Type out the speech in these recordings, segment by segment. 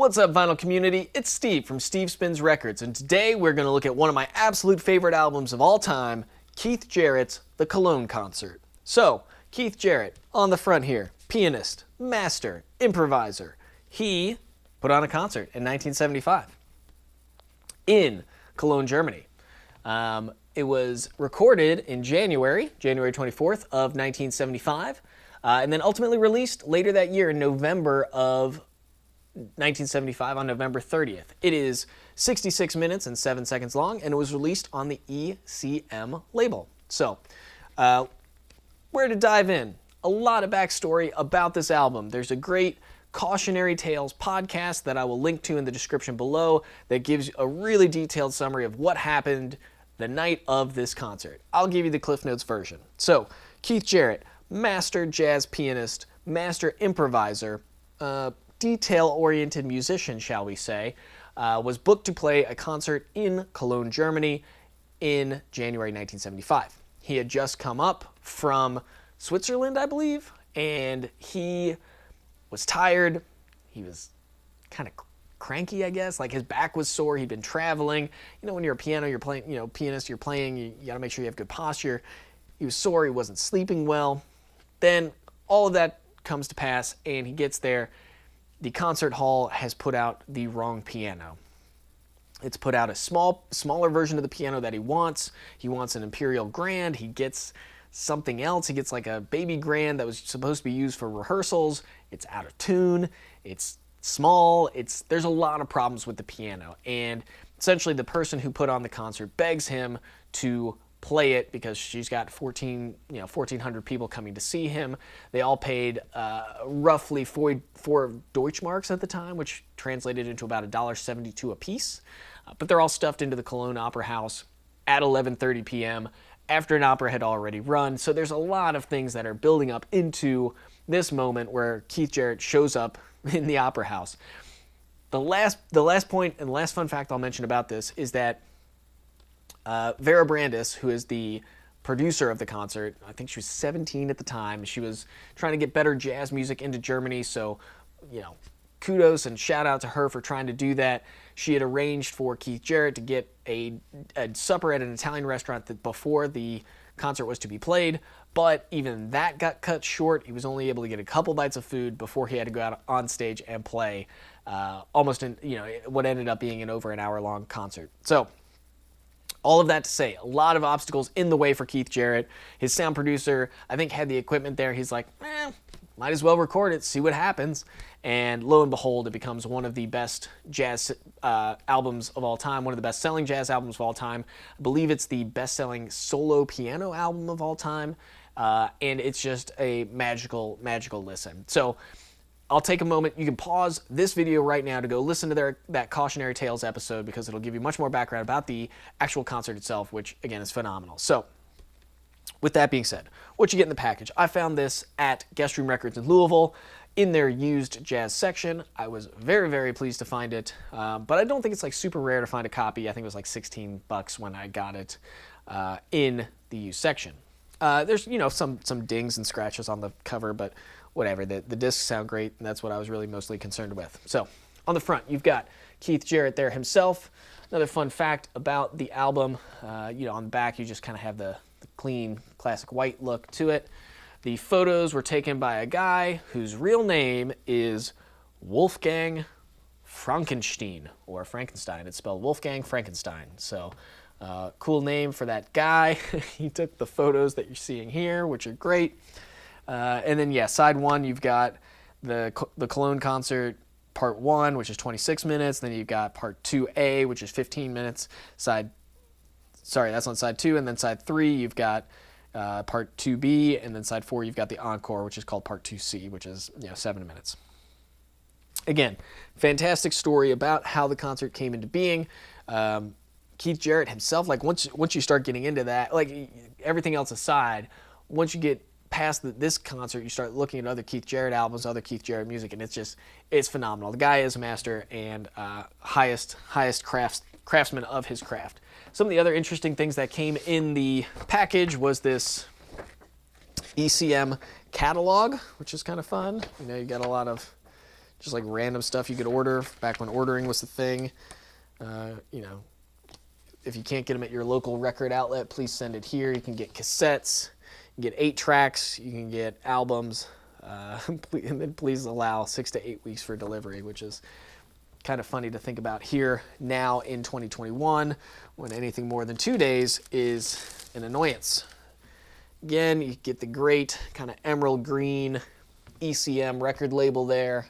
What's up, vinyl community? It's Steve from Steve Spins Records, and today we're going to look at one of my absolute favorite albums of all time, Keith Jarrett's The Cologne Concert. So, Keith Jarrett, on the front here, pianist, master, improviser. He put on a concert in 1975 in Cologne, Germany. It was recorded in January 24th of 1975, and then ultimately released later that year in November of 1975 on November 30th. It is 66 minutes and 7 seconds long, and it was released on the ECM label. So, where to dive in? A lot of backstory about this album. There's a great Cautionary Tales podcast that I will link to in the description below that gives a really detailed summary of what happened the night of this concert. I'll give you the Cliff Notes version. So, Keith Jarrett, master jazz pianist, master improviser, detail-oriented musician, shall we say, was booked to play a concert in Cologne, Germany in January 1975. He had just come up from Switzerland, I believe, and he was tired. He was kind of cranky, I guess. Like, his back was sore. He'd been traveling. You know, when you're a piano, you're playing, pianist, you're playing, you got to make sure you have good posture. He was sore. He wasn't sleeping well. Then all of that comes to pass, and he gets there. The concert hall has put out the wrong piano. It's put out a smaller version of the piano that he wants. He wants an Imperial Grand. He gets something else. He gets like a baby grand that was supposed to be used for rehearsals. It's out of tune. It's small. There's a lot of problems with the piano. And essentially the person who put on the concert begs him to play it because she's got 1,400 people coming to see him. They all paid roughly four Deutschmarks at the time, which translated into about $1.72 a piece. But they're all stuffed into the Cologne Opera House at 11:30 p.m. after an opera had already run. So there's a lot of things that are building up into this moment where Keith Jarrett shows up in the opera house. The last point and the last fun fact I'll mention about this is that Vera Brandis, who is the producer of the concert, I think she was 17 at the time. She was trying to get better jazz music into Germany, so, kudos and shout out to her for trying to do that. She had arranged for Keith Jarrett to get a supper at an Italian restaurant before the concert was to be played, but even that got cut short. He was only able to get a couple bites of food before he had to go out on stage and play what ended up being an over an hour-long concert. So, all of that to say, a lot of obstacles in the way for Keith Jarrett. His sound producer, I think, had the equipment there. He's like, might as well record it, see what happens. And lo and behold, it becomes one of the best jazz albums of all time, one of the best-selling jazz albums of all time. I believe it's the best-selling solo piano album of all time. And it's just a magical, magical listen. So, I'll take a moment. You can pause this video right now to go listen to that Cautionary Tales episode because it'll give you much more background about the actual concert itself, which, again, is phenomenal. So, with that being said, what you get in the package? I found this at Guest Room Records in Louisville in their used jazz section. I was very, very pleased to find it, but I don't think it's like super rare to find a copy. I think it was like $16 when I got it in the used section. There's, some dings and scratches on the cover, but whatever, the discs sound great, and that's what I was really mostly concerned with. So, on the front, you've got Keith Jarrett there himself. Another fun fact about the album, on the back, you just kind of have the clean, classic white look to it. The photos were taken by a guy whose real name is Wolfgang Frankenstein, or Frankenstein. It's spelled Wolfgang Frankenstein. So, cool name for that guy. He took the photos that you're seeing here, which are great. And then, side one, you've got the Cologne concert part 1, which is 26 minutes. Then you've got part 2A, which is 15 minutes. That's on side 2. And then side 3, you've got part 2B. And then side 4, you've got the encore, which is called part 2C, which is 7 minutes. Again, fantastic story about how the concert came into being. Keith Jarrett himself, like once you start getting into that, like everything else aside, once you get past this concert, you start looking at other Keith Jarrett albums, other Keith Jarrett music, and it's phenomenal. The guy is a master and highest craftsman of his craft. Some of the other interesting things that came in the package was this ECM catalog, which is kind of fun. You got a lot of just like random stuff you could order back when ordering was the thing. If you can't get them at your local record outlet, please send it here. You can get cassettes, you can get 8 tracks, you can get albums, and then please allow 6 to 8 weeks for delivery, which is kind of funny to think about here now in 2021 when anything more than 2 days is an annoyance. Again, you get the great kind of emerald green ECM record label there.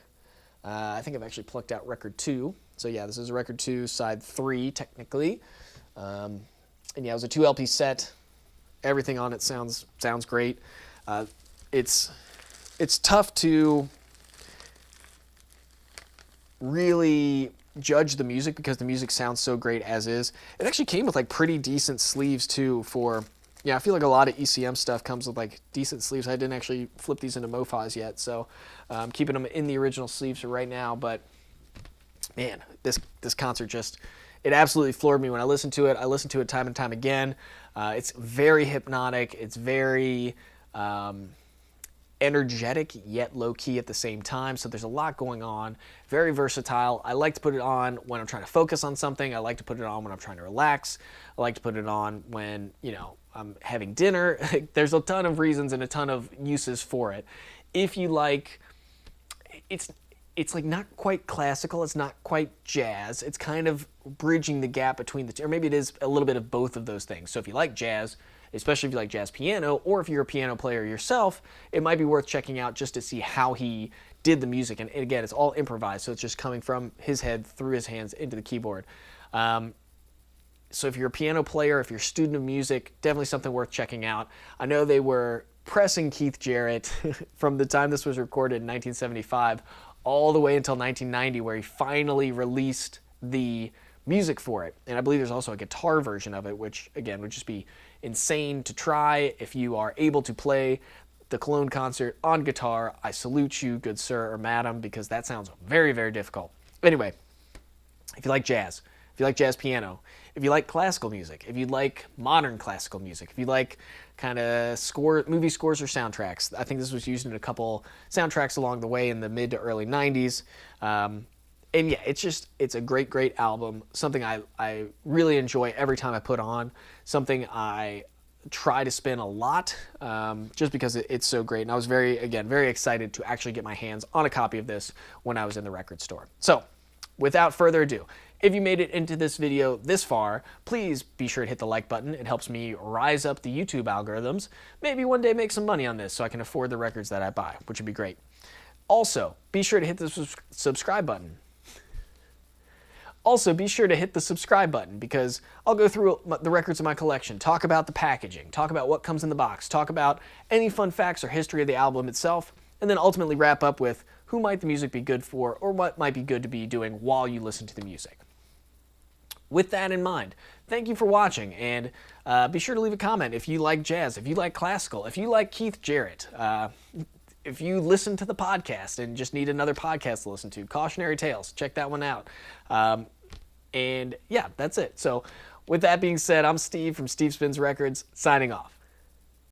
I think I've actually plucked out record 2. So yeah, this is record 2, side 3 technically. And yeah, it was a 2 LP set. Everything on it sounds great. It's tough to really judge the music because the music sounds so great as is. It actually came with like pretty decent sleeves too for, yeah, I feel like a lot of ECM stuff comes with like decent sleeves. I didn't actually flip these into MoFas yet, so I'm keeping them in the original sleeves for right now. But man, this concert just, it absolutely floored me when I listened to it. I listened to it time and time again. It's very hypnotic. It's very energetic yet low-key at the same time, so there's a lot going on. Very versatile. I like to put it on when I'm trying to focus on something. I like to put it on when I'm trying to relax. I like to put it on when, I'm having dinner. There's a ton of reasons and a ton of uses for it. If you like, it's like not quite classical, it's not quite jazz. It's kind of bridging the gap between the two, or maybe it is a little bit of both of those things. So if you like jazz, especially if you like jazz piano, or if you're a piano player yourself, it might be worth checking out just to see how he did the music. And again, it's all improvised, so it's just coming from his head through his hands into the keyboard. So if you're a piano player, if you're a student of music, definitely something worth checking out. I know they were pressing Keith Jarrett from the time this was recorded in 1975 all the way until 1990, where he finally released the music for it. And I believe there's also a guitar version of it, which again would just be insane to try. If you are able to play the Cologne concert on guitar, I salute you, good sir or madam, because that sounds very, very difficult. Anyway, if you like jazz, if you like jazz piano, if you like classical music, if you like modern classical music, if you like kind of movie scores or soundtracks, I think this was used in a couple soundtracks along the way in the mid to early 90s. And yeah, it's a great, great album. Something I really enjoy every time I put on. Something I try to spin a lot just because it's so great. And I was very excited to actually get my hands on a copy of this when I was in the record store. So without further ado, if you made it into this video this far, please be sure to hit the like button. It helps me rise up the YouTube algorithms. Maybe one day make some money on this so I can afford the records that I buy, which would be great. Also, be sure to hit the subscribe button. Also, be sure to hit the subscribe button because I'll go through the records in my collection, talk about the packaging, talk about what comes in the box, talk about any fun facts or history of the album itself, and then ultimately wrap up with who might the music be good for or what might be good to be doing while you listen to the music. With that in mind, thank you for watching, and be sure to leave a comment if you like jazz, if you like classical, if you like Keith Jarrett, if you listen to the podcast and just need another podcast to listen to, Cautionary Tales, check that one out. And yeah, that's it. So with that being said, I'm Steve from Steve Spins Records, signing off.